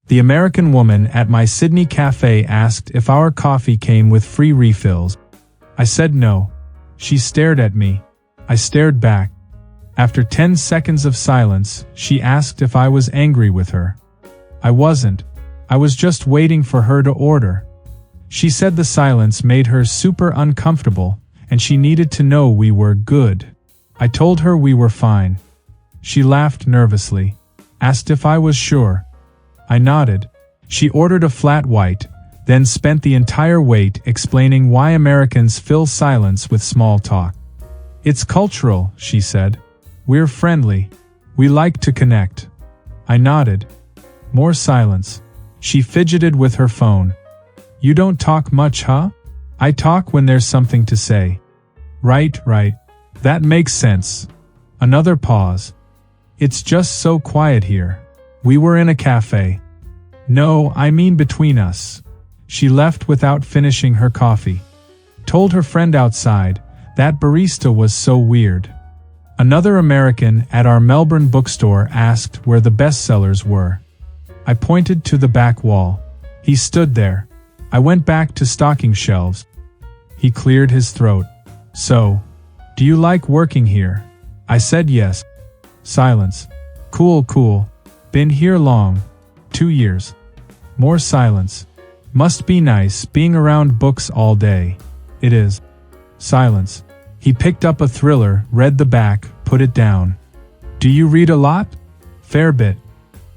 The American woman at my Sydney cafe asked if our coffee came with free refills. I said no. She stared at me. I stared back. After 10 seconds of silence, she asked if I was angry with her. I wasn't. I was just waiting for her to order. She said the silence made her super uncomfortable, and she needed to know we were good. I told her we were fine. She laughed nervously, asked if I was sure. I nodded. She ordered a flat white, then spent the entire wait explaining why Americans fill silence with small talk. It's cultural, she said. We're friendly. We like to connect. I nodded. More silence. She fidgeted with her phone. You don't talk much, huh? I talk when there's something to say. Right. That makes sense. Another pause. It's just so quiet here. We were in a cafe. No, I mean between us. She left without finishing her coffee. Told her friend outside, that barista was so weird. Another American at our Melbourne bookstore asked where the bestsellers were. I pointed to the back wall. He stood there. I went back to stocking shelves. He cleared his throat. So, do you like working here? I said yes. Silence. Cool. Been here long. 2 years. More silence. Must be nice being around books all day. It is. Silence. He picked up a thriller, read the back, put it down. Do you read a lot? Fair bit.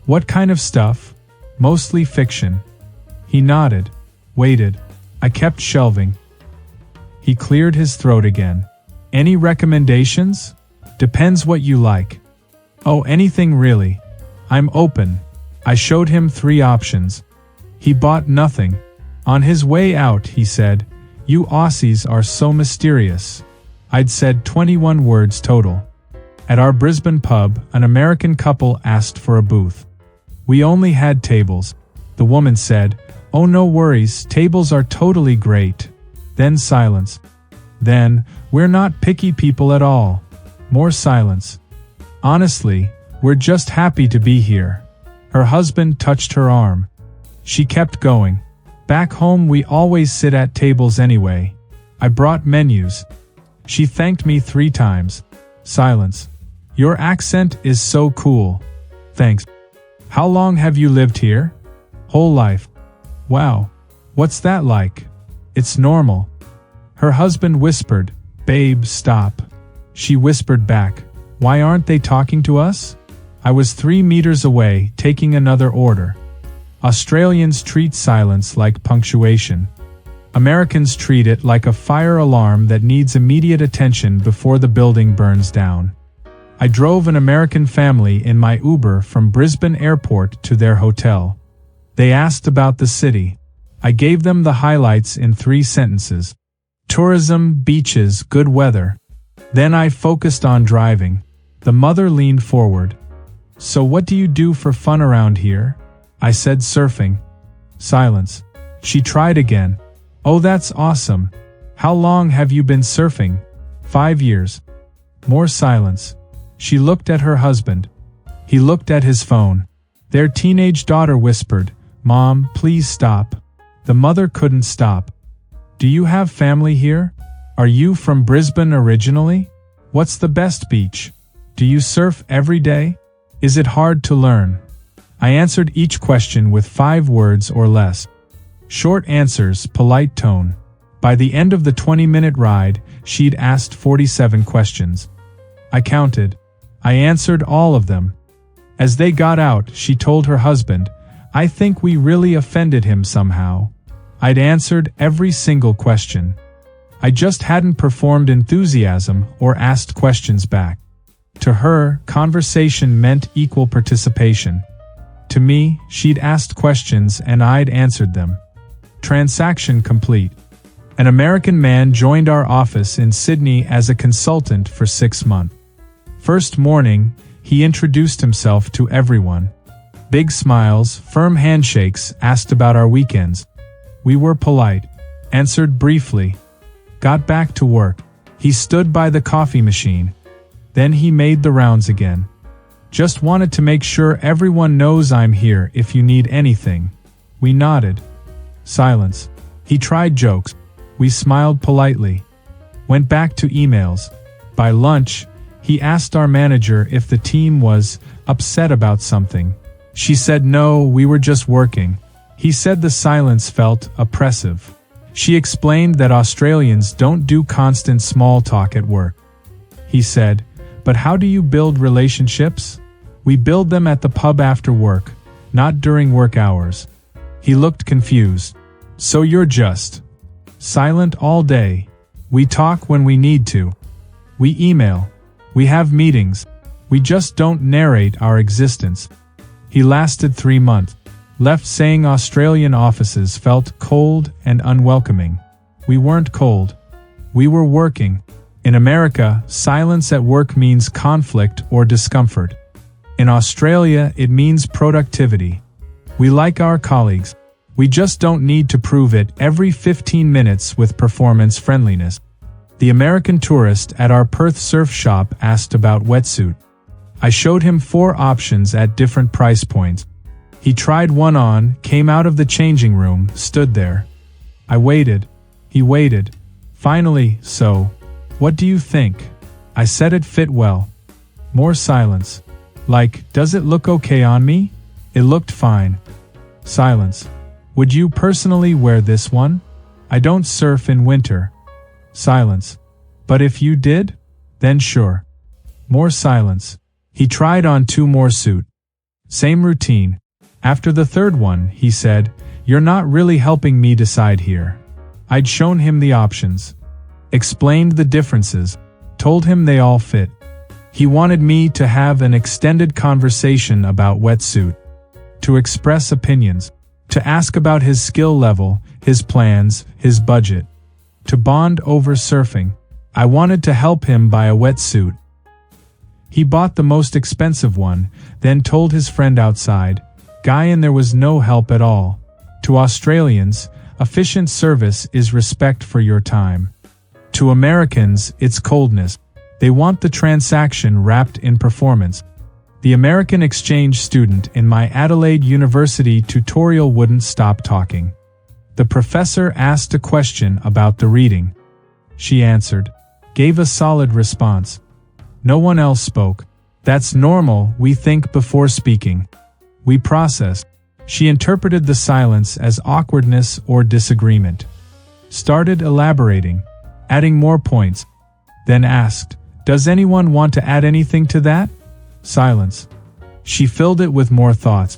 What kind of stuff? Mostly fiction. He nodded. Waited. I kept shelving. He cleared his throat again. Any recommendations? Depends what you like. Oh, anything really. I'm open. I showed him 3 options. He bought nothing. On his way out, he said, "You Aussies are so mysterious." I'd said 21 words total. At our Brisbane pub, an American couple asked for a booth. We only had tables. The woman said, "Oh, no worries, tables are totally great." Then silence. Then, "We're not picky people at all." More silence. "Honestly, we're just happy to be here." Her husband touched her arm. She kept going. "Back home we always sit at tables anyway. I brought menus." She thanked me 3 times. Silence. "Your accent is so cool." "Thanks." "How long have you lived here?" "Whole life." "Wow. What's that like?" "It's normal." Her husband whispered, "Babe, stop." She whispered back, "Why aren't they talking to us?" I was 3 meters away, taking another order. Australians treat silence like punctuation. Americans treat it like a fire alarm that needs immediate attention before the building burns down. I drove an American family in my Uber from Brisbane Airport to their hotel. They asked about the city. I gave them the highlights in 3 sentences. Tourism, beaches, good weather. Then I focused on driving. The mother leaned forward. "So what do you do for fun around here?" I said surfing. Silence. She tried again. "Oh, that's awesome. How long have you been surfing?" 5 years. More silence. She looked at her husband. He looked at his phone. Their teenage daughter whispered, "Mom, please stop." The mother couldn't stop. "Do you have family here? Are you from Brisbane originally? What's the best beach? Do you surf every day? Is it hard to learn?" I answered each question with 5 words or less. Short answers, polite tone. By the end of the 20-minute ride, she'd asked 47 questions. I counted. I answered all of them. As they got out, she told her husband, "I think we really offended him somehow." I'd answered every single question. I just hadn't performed enthusiasm or asked questions back. To her, conversation meant equal participation. To me, she'd asked questions and I'd answered them. Transaction complete. An American man joined our office in Sydney as a consultant for 6 months. First morning, he introduced himself to everyone. Big smiles, firm handshakes, asked about our weekends. We were polite, answered briefly. Got back to work. He stood by the coffee machine. Then he made the rounds again. Just wanted to make sure everyone knows I'm here if you need anything. We nodded. Silence. He tried jokes. We smiled politely. Went back to emails. By lunch, he asked our manager if the team was upset about something. She said no, we were just working. He said the silence felt oppressive. She explained that Australians don't do constant small talk at work. He said, "But how do you build relationships?" "We build them at the pub after work, not during work hours." He looked confused. "So you're just silent all day?" "We talk when we need to. We email. We have meetings. We just don't narrate our existence." He lasted 3 months. Left saying Australian offices felt cold and unwelcoming. We weren't cold. We were working. In America, silence at work means conflict or discomfort. In Australia, it means productivity. We like our colleagues. We just don't need to prove it every 15 minutes with performance friendliness. The American tourist at our Perth surf shop asked about wetsuit. I showed him 4 options at different price points. He tried one on, came out of the changing room, stood there. I waited. He waited. Finally, "So, what do you think?" I said it fit well. More silence. Like, "Does it look okay on me?" "It looked fine." Silence. "Would you personally wear this one?" "I don't surf in winter." Silence. "But if you did? Then sure." More silence. He tried on 2 more suit. Same routine. After the 3rd one, he said, "You're not really helping me decide here." I'd shown him the options. Explained the differences. Told him they all fit. He wanted me to have an extended conversation about wetsuit. To express opinions. To ask about his skill level, his plans, his budget. To bond over surfing. I wanted to help him buy a wetsuit. He bought the most expensive one, then told his friend outside, "Guy, and there was no help at all." To Australians, efficient service is respect for your time. To Americans, it's coldness. They want the transaction wrapped in performance. The American exchange student in my Adelaide University tutorial wouldn't stop talking. The professor asked a question about the reading. She answered. Gave a solid response. No one else spoke. That's normal, we think before speaking. We process. She interpreted the silence as awkwardness or disagreement. Started elaborating, adding more points. Then asked, "Does anyone want to add anything to that?" Silence. She filled it with more thoughts.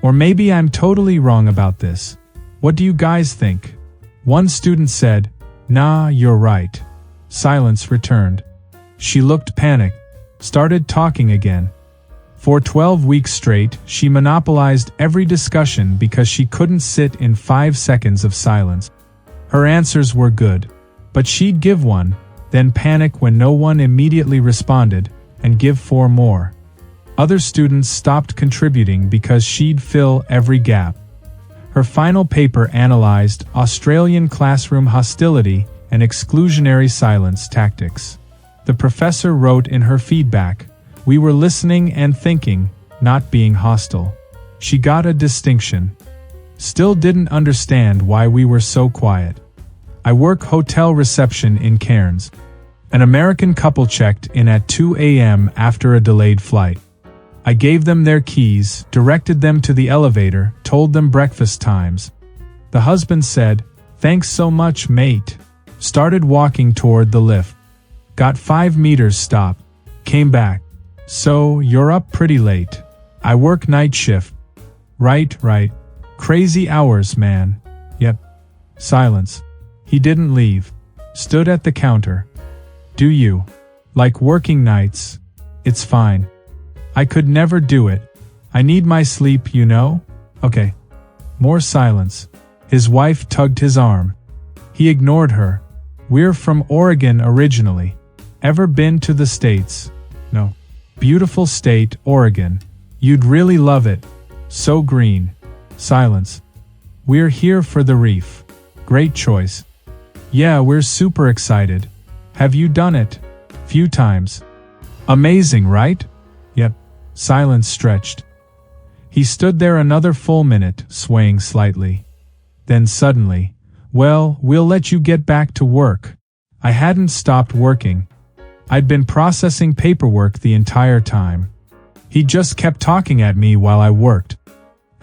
Or maybe I'm totally wrong about this. What do you guys think? One student said, "Nah, you're right." Silence returned. She looked panicked. Started talking again. For 12 weeks straight, she monopolized every discussion because she couldn't sit in 5 seconds of silence. Her answers were good, but she'd give one, then panic when no one immediately responded, and give 4 more. Other students stopped contributing because she'd fill every gap. Her final paper analyzed Australian classroom hostility and exclusionary silence tactics. The professor wrote in her feedback, "We were listening and thinking, not being hostile." She got a distinction. Still didn't understand why we were so quiet. I work hotel reception in Cairns. An American couple checked in at 2 a.m. after a delayed flight. I gave them their keys, directed them to the elevator, told them breakfast times. The husband said, "Thanks so much, mate." Started walking toward the lift. Got 5 meters, stopped. Came back. "So, you're up pretty late." "I work night shift." Right. Crazy hours, man." "Yep." Silence. He didn't leave. Stood at the counter. "Do you like working nights?" "It's fine. I could never do it. I need my sleep, you know?" "Okay." More silence. His wife tugged his arm. He ignored her. "We're from Oregon originally. Ever been to the States?" "No." "Beautiful state, Oregon. You'd really love it. So green." Silence. "We're here for the reef." "Great choice." "Yeah, we're super excited." "Have you done it?" "Few times." "Amazing, right?" "Yep." Silence stretched. He stood there another full minute, swaying slightly. Then suddenly, "Well, we'll let you get back to work." I hadn't stopped working. I'd been processing paperwork the entire time. He just kept talking at me while I worked.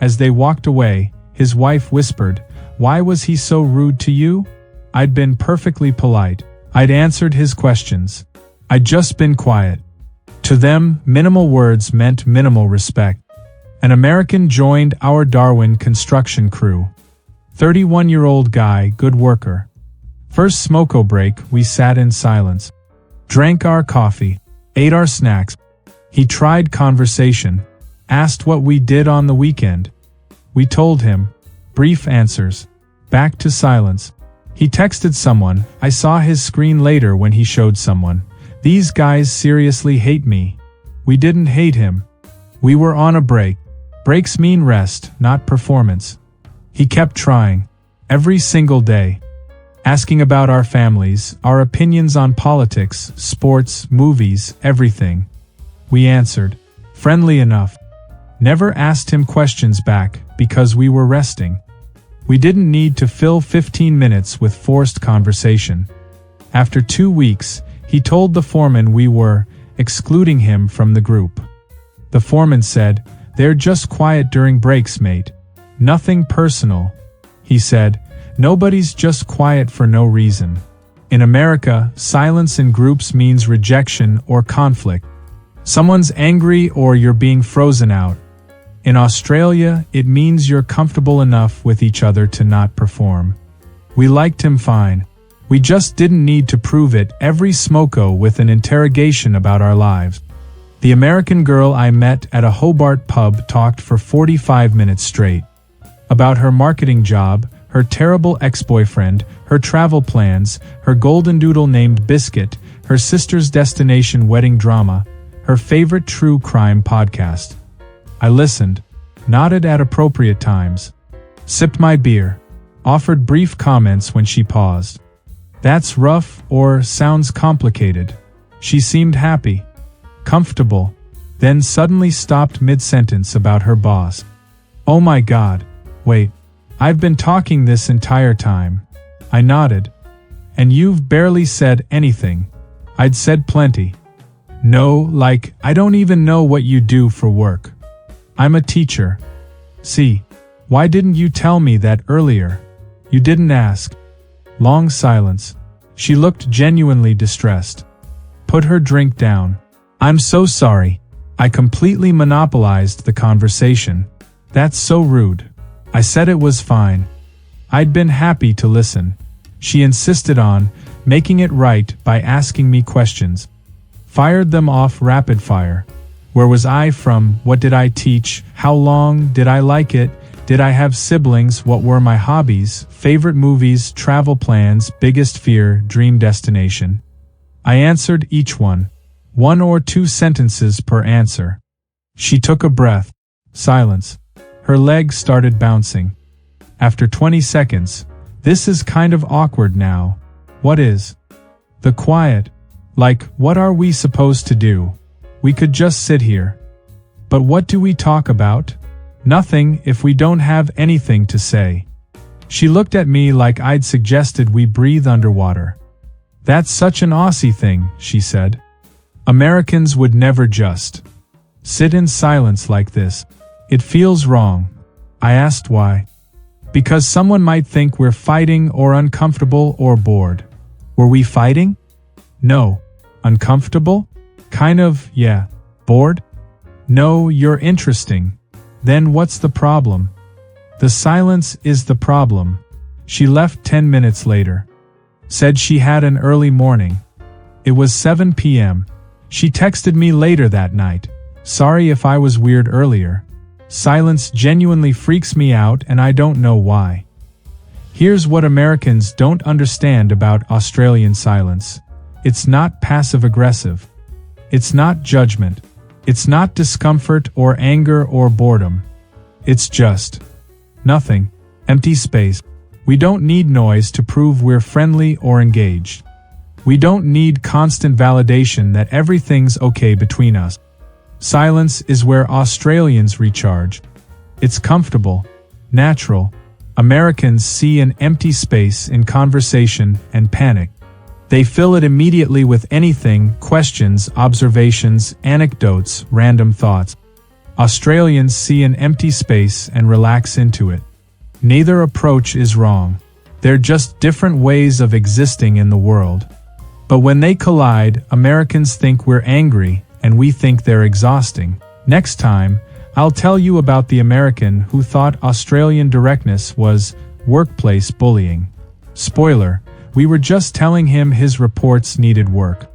As they walked away, his wife whispered, "Why was he so rude to you?" I'd been perfectly polite. I'd answered his questions. I'd just been quiet. To them, minimal words meant minimal respect. An American joined our Darwin construction crew. 31-year-old guy, good worker. First smoko break, we sat in silence. Drank our coffee. Ate our snacks. He tried conversation. Asked what we did on the weekend. We told him. Brief answers. Back to silence. He texted someone. I saw his screen later when he showed someone. These guys seriously hate me. We didn't hate him. We were on a break. Breaks mean rest, not performance. He kept trying. Every single day. Asking about our families, our opinions on politics, sports, movies, everything. We answered. Friendly enough. Never asked him questions back, because we were resting. We didn't need to fill 15 minutes with forced conversation. After 2 weeks, he told the foreman we were excluding him from the group. The foreman said, "They're just quiet during breaks, mate. Nothing personal." He said, "Nobody's just quiet for no reason." In America, silence in groups means rejection or conflict. Someone's angry or you're being frozen out. In Australia, it means you're comfortable enough with each other to not perform. We liked him fine. We just didn't need to prove it every smoko with an interrogation about our lives. The American girl I met at a Hobart pub talked for 45 minutes straight. About her marketing job, her terrible ex-boyfriend, her travel plans, her golden doodle named Biscuit, her sister's destination wedding drama, her favorite true crime podcast. I listened, nodded at appropriate times, sipped my beer, offered brief comments when she paused. That's rough or sounds complicated. She seemed happy, comfortable, then suddenly stopped mid-sentence about her boss. Oh my God, wait, I've been talking this entire time. I nodded. And you've barely said anything. I'd said plenty. No, like, I don't even know what you do for work. I'm a teacher. See, why didn't you tell me that earlier? You didn't ask. Long silence. She looked genuinely distressed. Put her drink down. I'm so sorry. I completely monopolized the conversation. That's so rude. I said it was fine. I'd been happy to listen. She insisted on making it right by asking me questions. Fired them off rapid fire. Where was I from? What did I teach? How long? Did I like it? Did I have siblings? What were my hobbies? Favorite movies? Travel plans? Biggest fear? Dream destination? I answered each one. 1 or 2 sentences per answer. She took a breath. Silence. Her legs started bouncing. After 20 seconds, "This is kind of awkward now." What is? The quiet. Like, what are we supposed to do? We could just sit here. But what do we talk about? Nothing if we don't have anything to say. She looked at me like I'd suggested we breathe underwater. That's such an Aussie thing, she said. Americans would never just sit in silence like this. It feels wrong. I asked why. Because someone might think we're fighting or uncomfortable or bored. Were we fighting? No. Uncomfortable? Kind of, yeah. Bored? No, you're interesting. Then what's the problem? The silence is the problem. She left 10 minutes later. Said she had an early morning. It was 7 p.m. She texted me later that night. Sorry if I was weird earlier. Silence genuinely freaks me out and I don't know why. Here's what Americans don't understand about Australian silence. It's not passive-aggressive. It's not judgment. It's not discomfort or anger or boredom. It's just nothing. Empty space. We don't need noise to prove we're friendly or engaged. We don't need constant validation that everything's okay between us. Silence is where Australians recharge. It's comfortable, natural. Americans see an empty space in conversation and panic. They fill it immediately with anything, questions, observations, anecdotes, random thoughts. Australians see an empty space and relax into it. Neither approach is wrong. They're just different ways of existing in the world. But when they collide, Americans think we're angry, and we think they're exhausting. Next time, I'll tell you about the American who thought Australian directness was workplace bullying. Spoiler, we were just telling him his reports needed work.